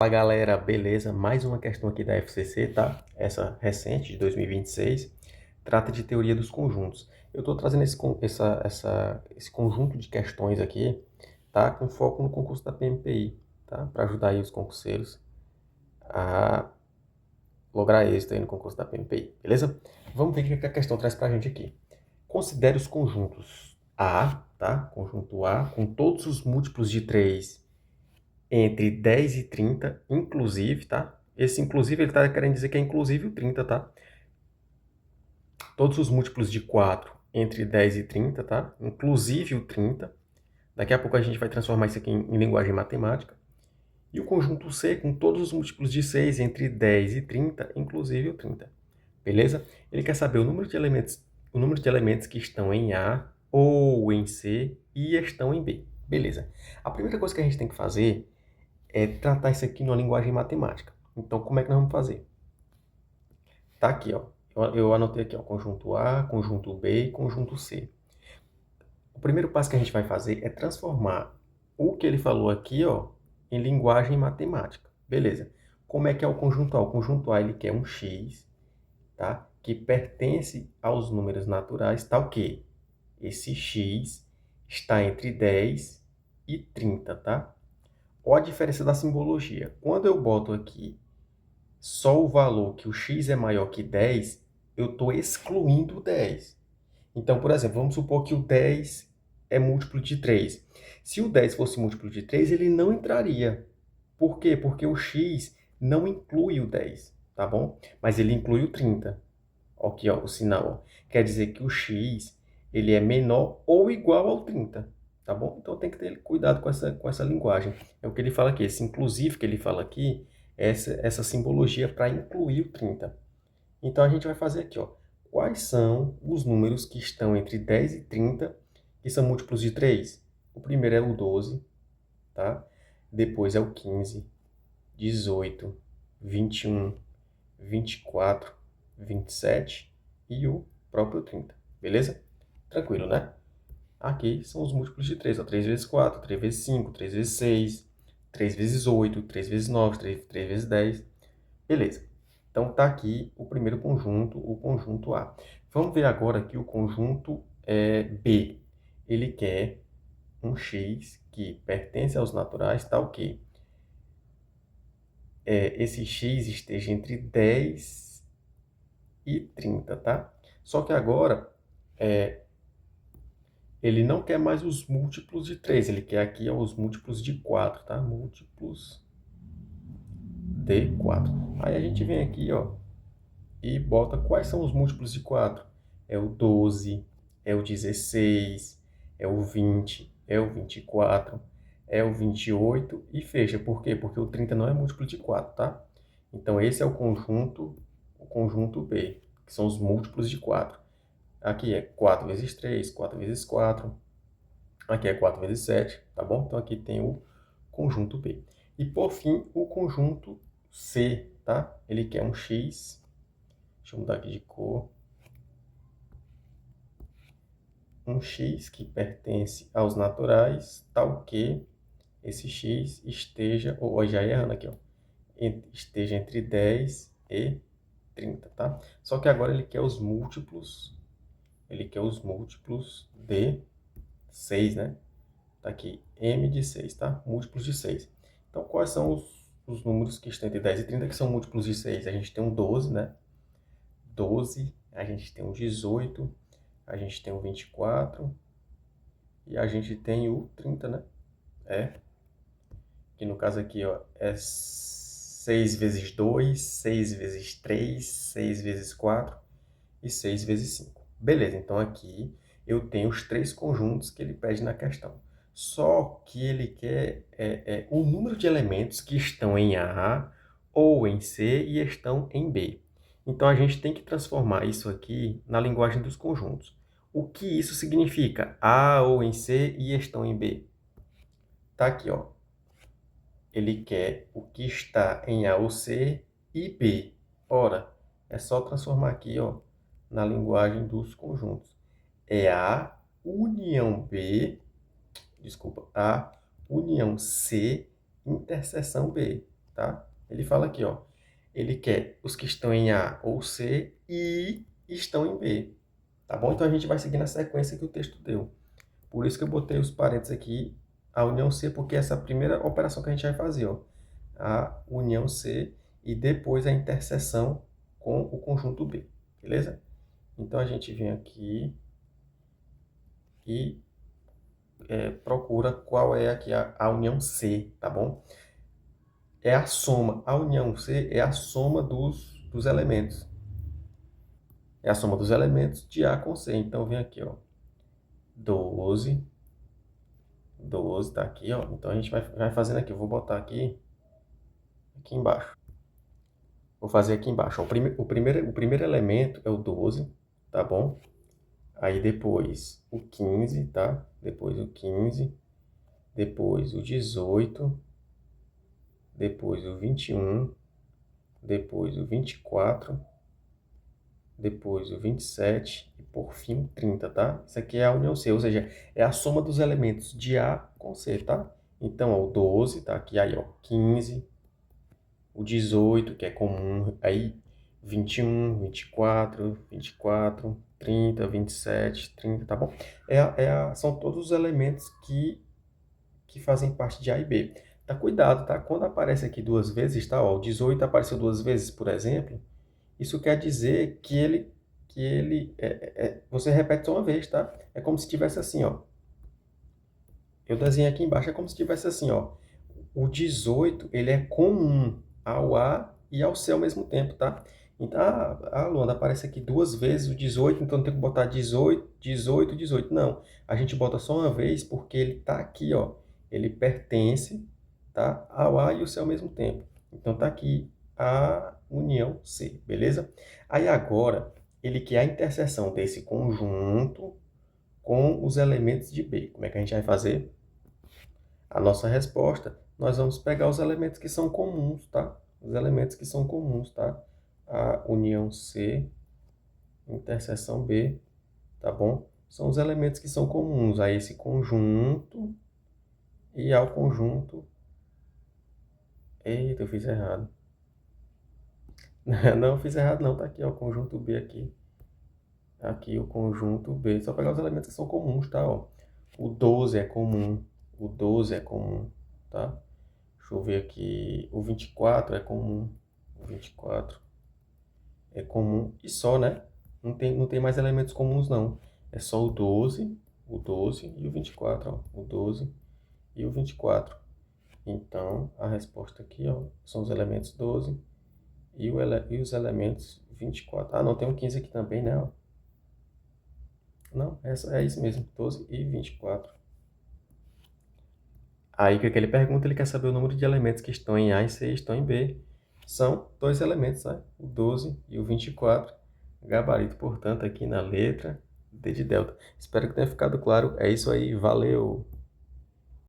Fala galera, beleza? Mais uma questão aqui da FCC, tá? Essa recente, de 2026, trata de teoria dos conjuntos. Eu estou trazendo esse conjunto de questões aqui, tá? Com foco no concurso da PMPI, tá? Para ajudar aí os concurseiros a lograr êxito aí no concurso da PMPI, beleza? Vamos ver o que a questão traz para a gente aqui. Considere os conjuntos A, tá? Conjunto A, com todos os múltiplos de 3 entre 10 e 30, inclusive, tá? Esse inclusive, ele está querendo dizer que é inclusive o 30, tá? Todos os múltiplos de 4 entre 10 e 30, tá? Inclusive o 30. Daqui a pouco a gente vai transformar isso aqui em linguagem matemática. E o conjunto C com todos os múltiplos de 6 entre 10 e 30, inclusive o 30. Beleza? Ele quer saber o número de elementos que estão em A ou em C e estão em B. Beleza. A primeira coisa que a gente tem que fazer é tratar isso aqui numa linguagem matemática. Então, como é que nós vamos fazer? Tá aqui, ó. Eu anotei aqui, ó, conjunto A, conjunto B e conjunto C. O primeiro passo que a gente vai fazer é transformar o que ele falou aqui, ó, em linguagem matemática. Beleza. Como é que é o conjunto A? O conjunto A, ele quer um x, tá? Que pertence aos números naturais, tá o quê? Esse x está entre 10 e 30, tá? Olha a diferença da simbologia. Quando eu boto aqui só o valor que o x é maior que 10, eu estou excluindo o 10. Então, por exemplo, vamos supor que o 10 é múltiplo de 3. Se o 10 fosse múltiplo de 3, ele não entraria. Por quê? Porque o x não inclui o 10, tá bom? Mas ele inclui o 30. Aqui, ó, o sinal, ó. Quer dizer que o x ele é menor ou igual ao 30, tá bom? Então tem que ter cuidado com essa linguagem. É o que ele fala aqui, esse inclusive que ele fala aqui, essa simbologia para incluir o 30. Então a gente vai fazer aqui, ó. Quais são os números que estão entre 10 e 30 que são múltiplos de 3? O primeiro é o 12, tá? Depois é o 15, 18, 21, 24, 27 e o próprio 30, beleza? Tranquilo, né? Aqui são os múltiplos de 3, ó. 3 vezes 4, 3 vezes 5, 3 vezes 6, 3 vezes 8, 3 vezes 9, 3 vezes 10. Beleza. Então tá aqui o primeiro conjunto, o conjunto A. Vamos ver agora aqui o conjunto B. Ele quer um x que pertence aos naturais, tá o quê? Esse x esteja entre 10 e 30, tá? Só que agora, ele não quer mais os múltiplos de 3, ele quer aqui os múltiplos de 4, tá? Múltiplos de 4. Aí a gente vem aqui, ó, e bota quais são os múltiplos de 4. É o 12, é o 16, é o 20, é o 24, é o 28 e fecha. Por quê? Porque o 30 não é múltiplo de 4, tá? Então esse é o conjunto B, que são os múltiplos de 4. Aqui é 4 vezes 3, 4 vezes 4. Aqui é 4 vezes 7, tá bom? Então aqui tem o conjunto B. E por fim, o conjunto C, tá? Ele quer um x. Deixa eu mudar aqui de cor. Um x que pertence aos naturais, tal que esse x esteja, ou já errando aqui, ó, esteja entre 10 e 30, tá? Só que agora ele quer os múltiplos de 6, né? Tá aqui, m de 6, tá? Múltiplos de 6. Então, quais são os números que estão entre 10 e 30 que são múltiplos de 6? A gente tem um 12, né? 12, a gente tem um 18, a gente tem um 24 e a gente tem o 30, né? Que no caso aqui, ó, é 6 vezes 2, 6 vezes 3, 6 vezes 4 e 6 vezes 5. Beleza, então aqui eu tenho os três conjuntos que ele pede na questão. Só que ele quer o número de elementos que estão em A ou em C e estão em B. Então a gente tem que transformar isso aqui na linguagem dos conjuntos. O que isso significa? A ou em C e estão em B. Tá aqui, ó. Ele quer o que está em A ou C e B. Ora, é só transformar aqui, ó, na linguagem dos conjuntos. É A união A união C, interseção B, tá? Ele fala aqui, ó, ele quer os que estão em A ou C e estão em B, tá bom? Então a gente vai seguir na sequência que o texto deu. Por isso que eu botei os parênteses aqui, a união C, porque essa é a primeira operação que a gente vai fazer, ó. A união C e depois a interseção com o conjunto B, beleza? Então a gente vem aqui e procura qual é aqui a união C, tá bom? É a soma, a união C é a soma dos elementos. É a soma dos elementos de A com C. Então vem aqui, ó, 12 tá aqui, ó. Então a gente vai fazendo aqui, eu vou botar aqui embaixo. Vou fazer aqui embaixo, ó. O primeiro elemento é o 12, tá bom? Aí depois o 15, tá? Depois o 15, depois o 18, depois o 21, depois o 24, depois o 27 e por fim o 30, tá? Isso aqui é a união C, ou seja, é a soma dos elementos de A com C, tá? Então, ó, o 12 tá aqui, aí, ó, 15, o 18, que é comum, aí 21, 24, 30, 27, 30, tá bom? São todos os elementos que fazem parte de A e B. Tá, cuidado, tá? Quando aparece aqui duas vezes, tá? Ó, o 18 apareceu duas vezes, por exemplo, isso quer dizer você repete só uma vez, tá? É como se tivesse assim, ó. Eu desenho aqui embaixo, é como se tivesse assim, ó. O 18, ele é comum ao A e ao C ao mesmo tempo, tá? Então, Luanda, aparece aqui duas vezes o 18, então tem que botar 18, 18, 18. Não, a gente bota só uma vez porque ele tá aqui, ó. Ele pertence, tá, ao A e ao C ao mesmo tempo. Então tá aqui a união C, beleza? Aí agora, ele quer a interseção desse conjunto com os elementos de B. Como é que a gente vai fazer? A nossa resposta, nós vamos pegar os elementos que são comuns, tá? Os elementos que são comuns, tá? A união C, interseção B, tá bom? São os elementos que são comuns a esse conjunto e ao conjunto... Eita, eu fiz errado. Não, eu fiz errado não, tá aqui, ó, o conjunto B aqui. Aqui o conjunto B, só pegar os elementos que são comuns, tá? Ó. O 12 é comum, o 12 é comum, tá? Deixa eu ver aqui, o 24 é comum, o 24 é comum e só, né? Não tem mais elementos comuns não, é só o 12 e o 24, ó. O 12 e o 24. Então, a resposta aqui, ó, são os elementos 12 e os elementos 24. Ah, não, tem um 15 aqui também, né? Ó. Não, é isso mesmo, 12 e 24. Aí o que ele pergunta, ele quer saber o número de elementos que estão em A e C e estão em B. São dois elementos, né? O 12 e o 24. Gabarito, portanto, aqui na letra D de delta. Espero que tenha ficado claro. É isso aí, valeu!